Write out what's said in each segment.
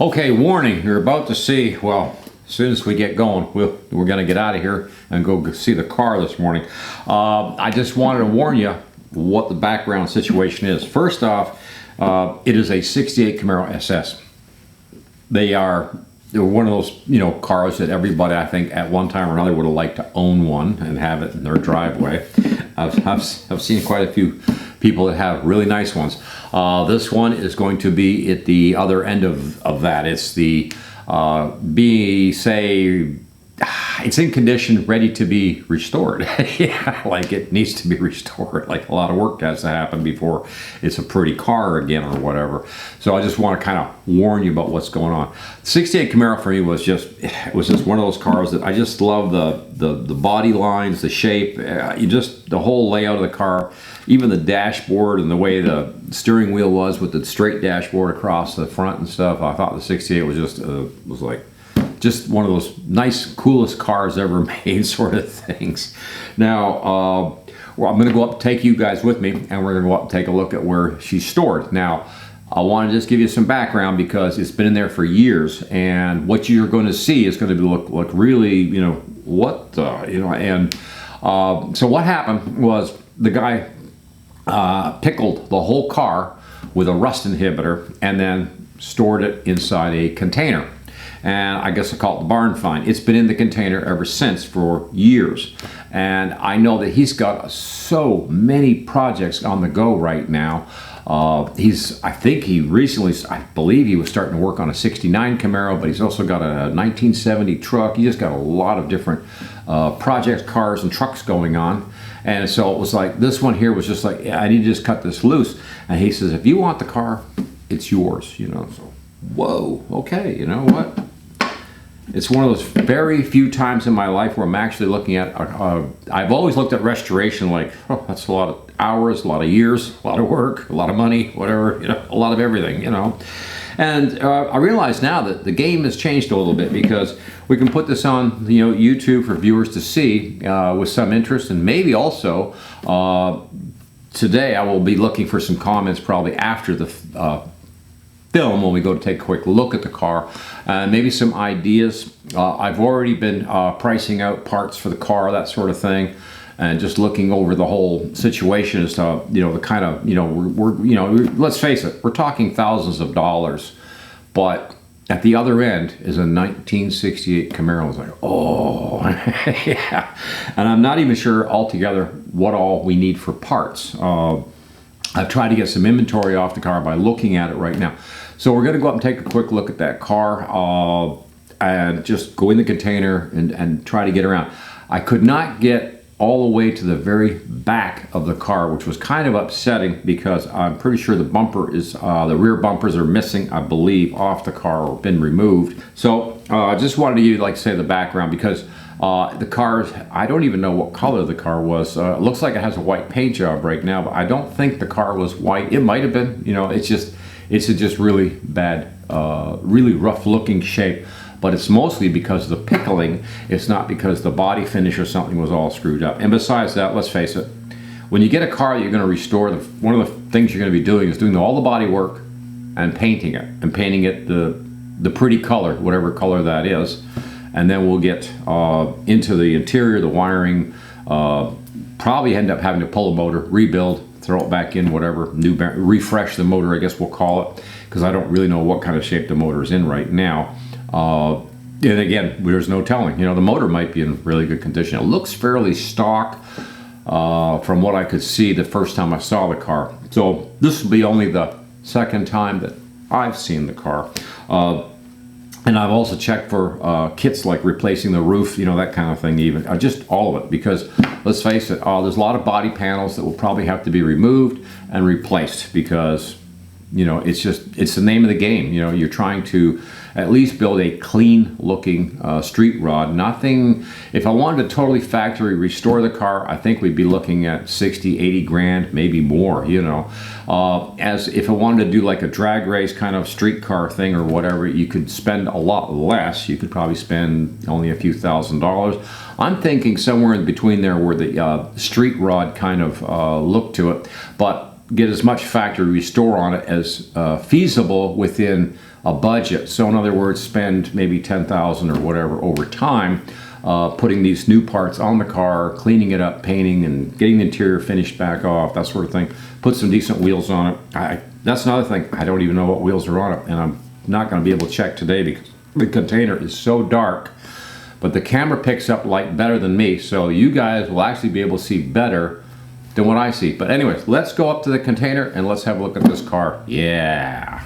Okay, warning, you're about to see, well, as soon as we get going, we're going to get out of here and go see the car this morning. I just wanted to warn you what the background situation is. First off, it is a 68 Camaro SS. They're one of those, cars that everybody, I think, at one time or another would have liked to own one and have it in their driveway. I've seen quite a few people that have really nice ones. This one is going to be at the other end of that. It's the it's in condition, ready to be restored. Yeah, like it needs to be restored. Like a lot of work has to happen before it's a pretty car again or whatever. So I just want to kind of warn you about what's going on. 68 Camaro for me was just one of those cars that I just love the body lines, the shape, the whole layout of the car, even the dashboard and the way the steering wheel was with the straight dashboard across the front and stuff. I thought the 68 was just one of those nice, coolest cars ever made sort of things. Now, I'm going to go up and take you guys with me, and we're going to go up and take a look at where she's stored. Now, I want to just give you some background because it's been in there for years, and what you're going to see is going to look really, what the, and so what happened was the guy pickled the whole car with a rust inhibitor and then stored it inside a container. And I guess I call it the barn find. It's been in the container ever since for years. And I know that he's got so many projects on the go right now. I believe he was starting to work on a 69 Camaro, but he's also got a 1970 truck. He just got a lot of different project cars and trucks going on. And so it was like, this one here was just like, I need to just cut this loose. And he says, if you want the car, it's yours, so. Whoa, okay, you know what? It's one of those very few times in my life where I'm actually looking at, I've always looked at restoration like, oh, that's a lot of hours, a lot of years, a lot of work, a lot of money, whatever, a lot of everything, And I realize now that the game has changed a little bit because we can put this on, YouTube for viewers to see with some interest, and maybe also today I will be looking for some comments probably after the film when we go to take a quick look at the car, and maybe some ideas. I've already been pricing out parts for the car, that sort of thing, and just looking over the whole situation as to the kind of let's face it, we're talking thousands of dollars, but at the other end is a 1968 Camaro. It's like, oh, yeah, and I'm not even sure altogether what all we need for parts. I've tried to get some inventory off the car by looking at it right now. So we're going to go up and take a quick look at that car and just go in the container and try to get around. I could not get all the way to the very back of the car, which was kind of upsetting because I'm pretty sure the rear bumpers are missing, I believe, off the car or been removed. So I just wanted to give you, like, say, the background because the car, I don't even know what color the car was. It looks like it has a white paint job right now, but I don't think the car was white. It might have been, it's just really bad, really rough looking shape, but it's mostly because of the pickling. It's not because the body finish or something was all screwed up. And besides that, let's face it, when you get a car you're going to restore, one of the things you're going to be doing is doing all the body work and painting it the pretty color, whatever color that is. And then we'll get into the interior, the wiring, probably end up having to pull the motor, rebuild, throw it back in, whatever, refresh the motor, I guess we'll call it, because I don't really know what kind of shape the motor is in right now. And again, there's no telling. The motor might be in really good condition. It looks fairly stock from what I could see the first time I saw the car. So this will be only the second time that I've seen the car. And I've also checked for kits like replacing the roof, that kind of thing, even just all of it, because let's face it, there's a lot of body panels that will probably have to be removed and replaced because it's the name of the game. You're trying to at least build a clean looking street rod. Nothing, if I wanted to totally factory restore the car, I think we'd be looking at 60, 80 grand, maybe more, as if I wanted to do like a drag race kind of street car thing or whatever, you could spend a lot less. You could probably spend only a few $1,000s. I'm thinking somewhere in between there where the street rod kind of look to it, but get as much factory restore on it as feasible within a budget. So in other words, spend maybe $10,000 or whatever over time, putting these new parts on the car, cleaning it up, painting, and getting the interior finished back off, that sort of thing. Put some decent wheels on it. That's another thing. I don't even know what wheels are on it, and I'm not going to be able to check today because the container is so dark. But the camera picks up light better than me, so you guys will actually be able to see better than what I see. But anyways, let's go up to the container and let's have a look at this car. Yeah.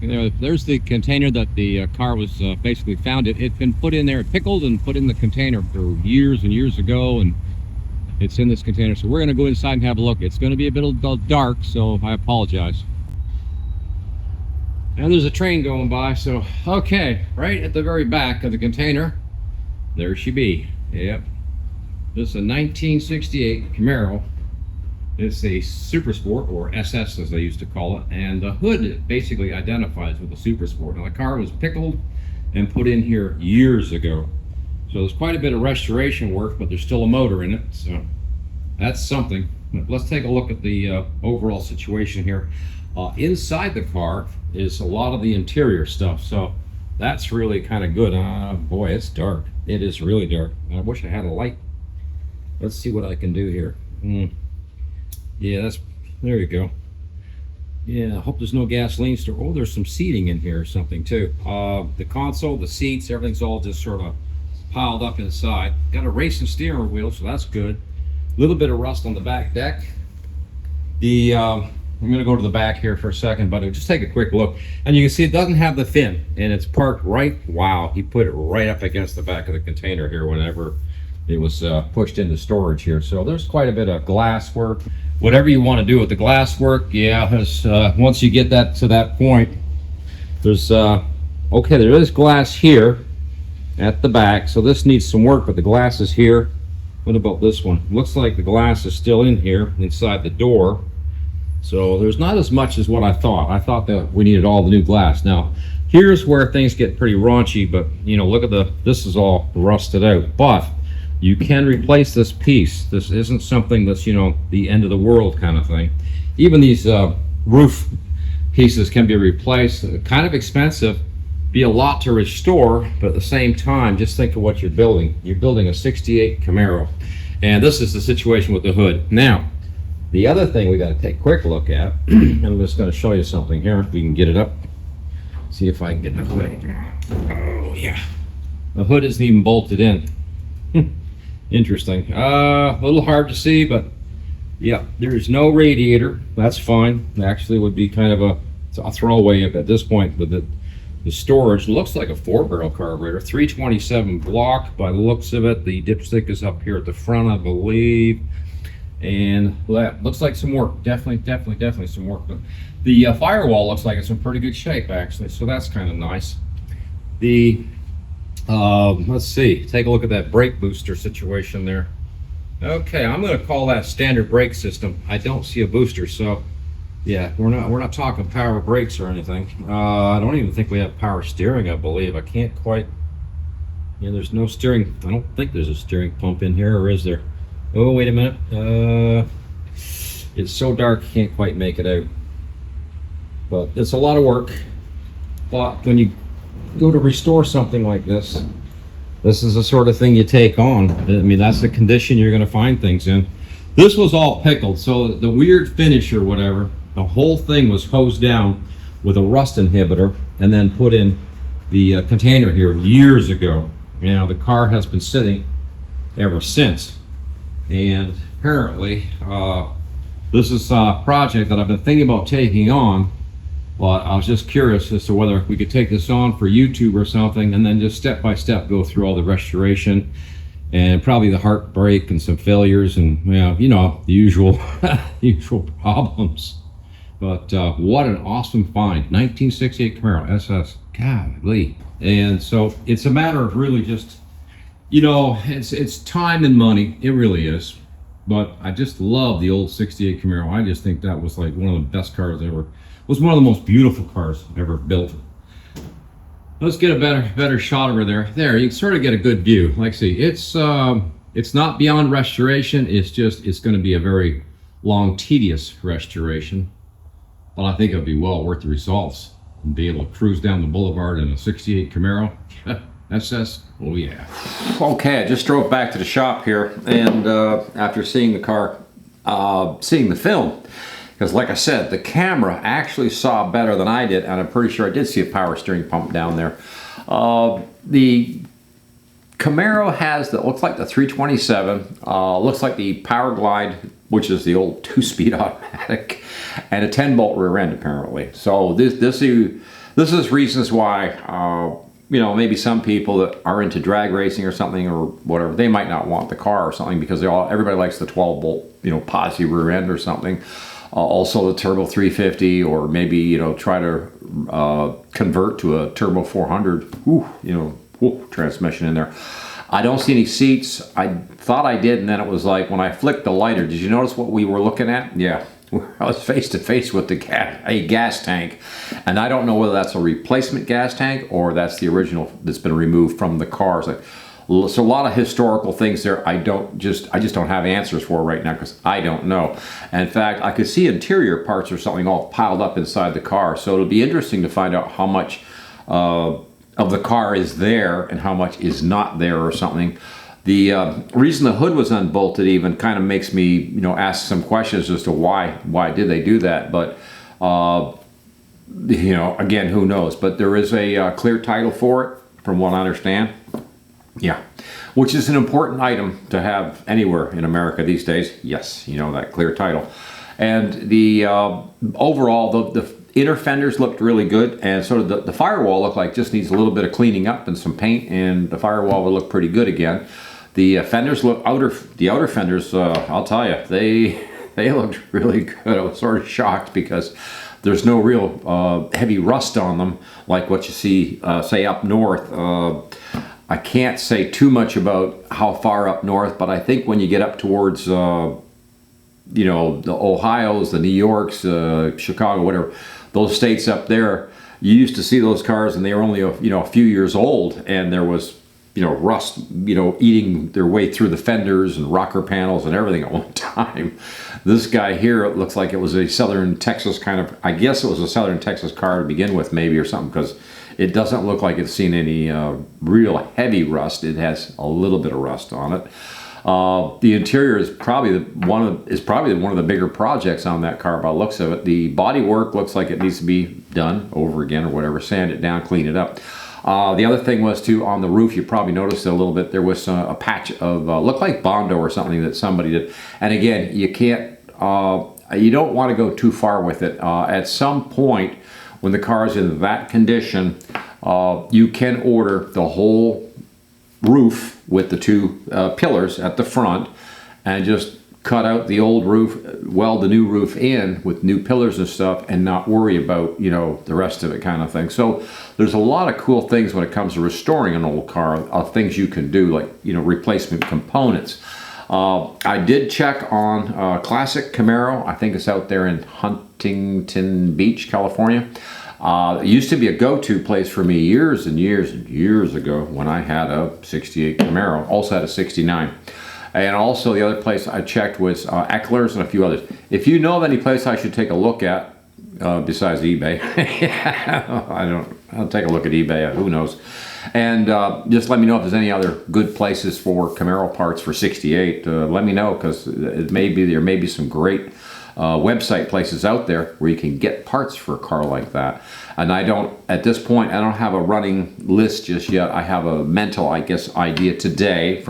There's the container that the car was basically found. It's been put in there, pickled and put in the container for years and years ago, and it's in this container. So we're going to go inside and have a look. It's going to be a bit dark, so I apologize. And there's a train going by, so okay, right at the very back of the container, there she be. Yep, this is a 1968 Camaro. It's a Super Sport, or SS as they used to call it, and the hood basically identifies with the Super Sport. Now the car was pickled and put in here years ago, so there's quite a bit of restoration work, but there's still a motor in it, so that's something. But let's take a look at the overall situation here. Inside the car is a lot of the interior stuff, so that's really kind of good. Boy, it's dark. It is really dark. I wish I had a light. Let's see what I can do here. Yeah, there you go. Yeah, I hope there's no gasoline store. Oh, there's some seating in here or something too. The console, the seats, everything's all just sort of piled up inside. Got a racing steering wheel, so that's good. A little bit of rust on the back deck. I'm going to go to the back here for a second, but just take a quick look. And you can see it doesn't have the fin, and it's parked right, wow, he put it right up against the back of the container here whenever it was pushed into storage here. So there's quite a bit of glass work. Whatever you want to do with the glass work, yeah, once you get that to that point, there's, okay, there is glass here at the back, so this needs some work, but the glass is here. What about this one? Looks like the glass is still in here inside the door. So there's not as much as what I thought. I thought that we needed all the new glass. Now, here's where things get pretty raunchy, but you know, look at this is all rusted out. But you can replace this piece. This isn't something that's, you know, the end of the world kind of thing. Even these roof pieces can be replaced. Kind of expensive, be a lot to restore, but at the same time, just think of what you're building. You're building a 68 Camaro. And this is the situation with the hood. Now, the other thing we got to take a quick look at, and I'm just going to show you something here, if we can get it up. See if I can get the hood. Oh, yeah. The hood isn't even bolted in. Interesting. A little hard to see, but yeah, there's no radiator. That's fine. Actually, would be kind of a throwaway at this point with the storage. Looks like a 4-barrel carburetor, 327 block by the looks of it. The dipstick is up here at the front, I believe. And that looks like some work. Definitely some work. But the firewall looks like it's in pretty good shape, actually, so that's kind of nice. The let's see, take a look at that brake booster situation there. Okay, I'm going to call that standard brake system. I don't see a booster, so yeah, we're not talking power brakes or anything. I don't even think we have power steering, I believe. I can't quite, yeah, there's no steering. I don't think there's a steering pump in here, or is there? Oh, wait a minute. It's so dark, you can't quite make it out. But it's a lot of work. But when you go to restore something like this, this is the sort of thing you take on. I mean, that's the condition you're going to find things in. This was all pickled, so the weird finish or whatever, the whole thing was hosed down with a rust inhibitor and then put in the container here years ago. You know, the car has been sitting ever since. And apparently, this is a project that I've been thinking about taking on, but I was just curious as to whether we could take this on for YouTube or something, and then just step by step go through all the restoration and probably the heartbreak and some failures and, you know, the usual, usual problems. But what an awesome find. 1968 Camaro SS. Golly. And so it's a matter of really just, you know, it's time and money. It really is. But I just love the old 68 Camaro. I just think that was like one of the best cars ever. It was one of the most beautiful cars ever built. Let's get a better shot over there. There, you can sort of get a good view. Like, see, it's not beyond restoration. It's going to be a very long, tedious restoration. But I think it'll be well worth the results. and be able to cruise down the boulevard in a 68 Camaro. SS, oh yeah. Okay, I just drove back to the shop here, and after seeing the car, seeing the film, because like I said, the camera actually saw better than I did, and I'm pretty sure I did see a power steering pump down there. The Camaro has that looks like the 327, looks like the Power Glide, which is the old 2-speed automatic, and a 10-bolt rear end apparently. So this is reasons why you know, maybe some people that are into drag racing or something or whatever, they might not want the car or something because everybody likes the 12-bolt, you know, posse rear end or something. Also the turbo 350, or maybe, you know, try to convert to a turbo 400, you know, transmission in there. I don't see any seats. I thought I did, and then it was like when I flicked the lighter, did you notice what we were looking at? Yeah, I was face to face with a gas tank, and I don't know whether that's a replacement gas tank or that's the original that's been removed from the car. So a lot of historical things there. I just don't have answers for right now because I don't know. And in fact, I could see interior parts or something all piled up inside the car. So it'll be interesting to find out how much of the car is there and how much is not there or something. The reason the hood was unbolted even kind of makes me, you know, ask some questions as to why did they do that. But you know, again, who knows? But there is a clear title for it, from what I understand. Yeah, which is an important item to have anywhere in America these days. Yes, you know, that clear title. And the overall, the inner fenders looked really good, and sort of the firewall looked like just needs a little bit of cleaning up and some paint, and the firewall will look pretty good again. The fenders look the outer fenders. I'll tell you, they looked really good. I was sort of shocked because there's no real heavy rust on them like what you see, say, up north. I can't say too much about how far up north, but I think when you get up towards, you know, the Ohios, the New Yorks, Chicago, whatever, those states up there, you used to see those cars and they were only, you know, a few years old, and there was, you know, rust, you know, eating their way through the fenders and rocker panels and everything at one time. This guy here, it looks like it was a Southern Texas kind of, I guess it was a Southern Texas car to begin with, maybe, or something, because it doesn't look like it's seen any real heavy rust. It has a little bit of rust on it. The interior is probably one of the bigger projects on that car by the looks of it. The body work looks like it needs to be done over again or whatever, sand it down, clean it up. The other thing was too, on the roof, you probably noticed it a little bit, there was a patch of looked like Bondo or something that somebody did. And again, you can't, you don't want to go too far with it. At some point, when the car is in that condition, you can order the whole roof with the two pillars at the front and just cut out the old roof, weld the new roof in with new pillars and stuff, and not worry about, you know, the rest of it kind of thing. So there's a lot of cool things when it comes to restoring an old car, things you can do, like, you know, replacement components. I did check on Classic Camaro. I think it's out there in Huntington Beach, California. It used to be a go-to place for me years and years and years ago when I had a 68 Camaro. Also had a 69. And also the other place I checked was Eckler's and a few others. If you know of any place I should take a look at, besides eBay, I'll take a look at eBay, who knows. And just let me know if there's any other good places for Camaro parts for 68. Let me know, because there may be some great website places out there where you can get parts for a car like that. And at this point, I don't have a running list just yet. I have a mental, I guess, idea today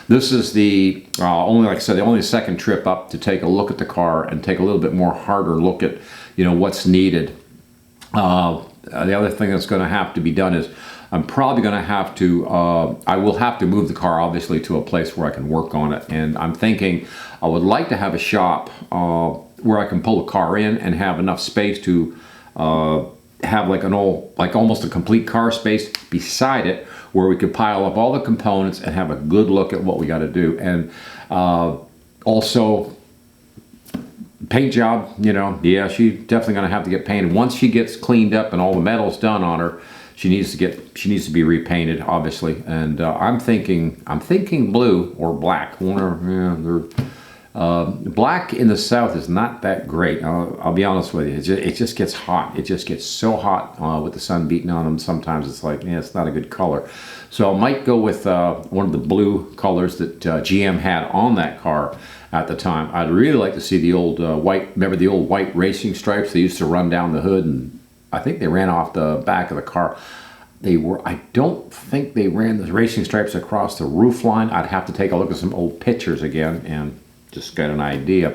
this is the, only, like I said, the only second trip up to take a look at the car and take a little bit more harder look at, you know, what's needed. The other thing that's going to have to be done is I'm probably going to have to, I will have to move the car obviously to a place where I can work on it. And I'm thinking I would like to have a shop where I can pull the car in and have enough space to have like almost a complete car space beside it, where we could pile up all the components and have a good look at what we got to do. And also paint job, you know, yeah, she's definitely going to have to get painted. Once she gets cleaned up and all the metal's done on her, she needs to be repainted, obviously. And I'm thinking blue or black. Black in the south is not that great. I'll be honest with you. It just gets hot. It just gets so hot with the sun beating on them. Sometimes it's like, yeah, it's not a good color. So I might go with one of the blue colors that GM had on that car at the time. I'd really like to see the old white, remember the old white racing stripes? They used to run down the hood, and I think they ran off the back of the car. I don't think they ran the racing stripes across the roof line. I'd have to take a look at some old pictures again and just get an idea.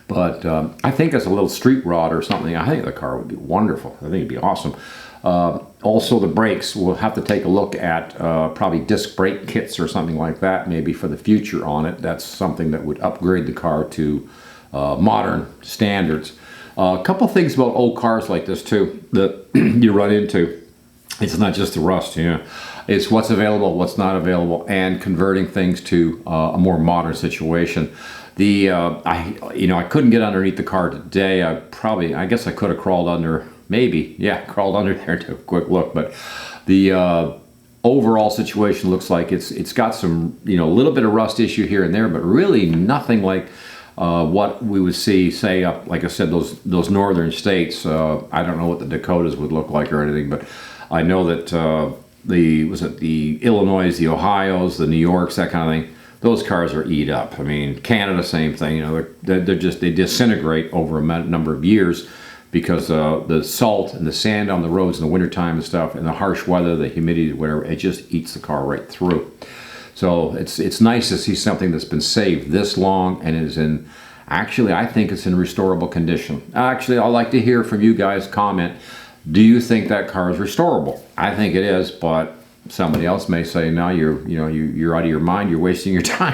But I think as a little street rod or something, I think the car would be wonderful. I think it'd be awesome. Also the brakes, we'll have to take a look at probably disc brake kits or something like that, maybe for the future on it. That's something that would upgrade the car to modern standards. A couple things about old cars like this too that you run into. It's not just the rust, you know. It's what's available, what's not available, and converting things to a more modern situation. I couldn't get underneath the car today. I guess I could have crawled under, crawled under there to a quick look. But the overall situation looks like it's got some, a little bit of rust issue here and there, but really nothing like what we would see, say, up, like I said, those northern states. I don't know what the Dakotas would look like or anything, but I know that the Illinois, the Ohios, the New Yorks, that kind of thing, those cars are eat up. I mean, Canada, same thing. They disintegrate over a number of years because the salt and the sand on the roads in the wintertime and stuff, and the harsh weather, the humidity, whatever, it just eats the car right through. So it's nice to see something that's been saved this long and is in, actually, I think it's in restorable condition. Actually, I'd like to hear from you guys, comment. Do you think that car is restorable? I think it is, but somebody else may say, no, you're out of your mind, you're wasting your time.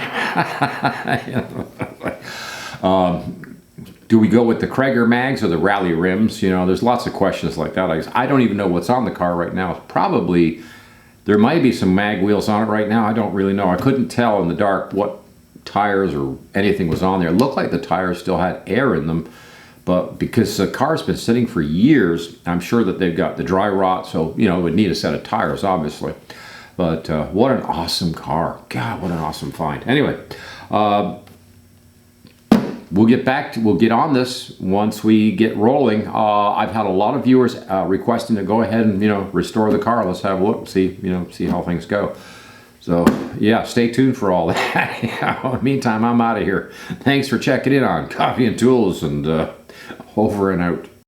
Do we go with the Krager mags or the rally rims? There's lots of questions like that. I don't even know what's on the car right now. It's probably, there might be some mag wheels on it right now. I don't really know. I couldn't tell in the dark what tires or anything was on there. It looked like the tires still had air in them. But because the car's been sitting for years, I'm sure that they've got the dry rot, so, it would need a set of tires, obviously. But what an awesome car. God, what an awesome find. Anyway, we'll get on this once we get rolling. I've had a lot of viewers requesting to go ahead and, restore the car. Let's have a look, see how things go. So, yeah, stay tuned for all that. In the meantime, I'm out of here. Thanks for checking in on Coffee and Tools, and over and out.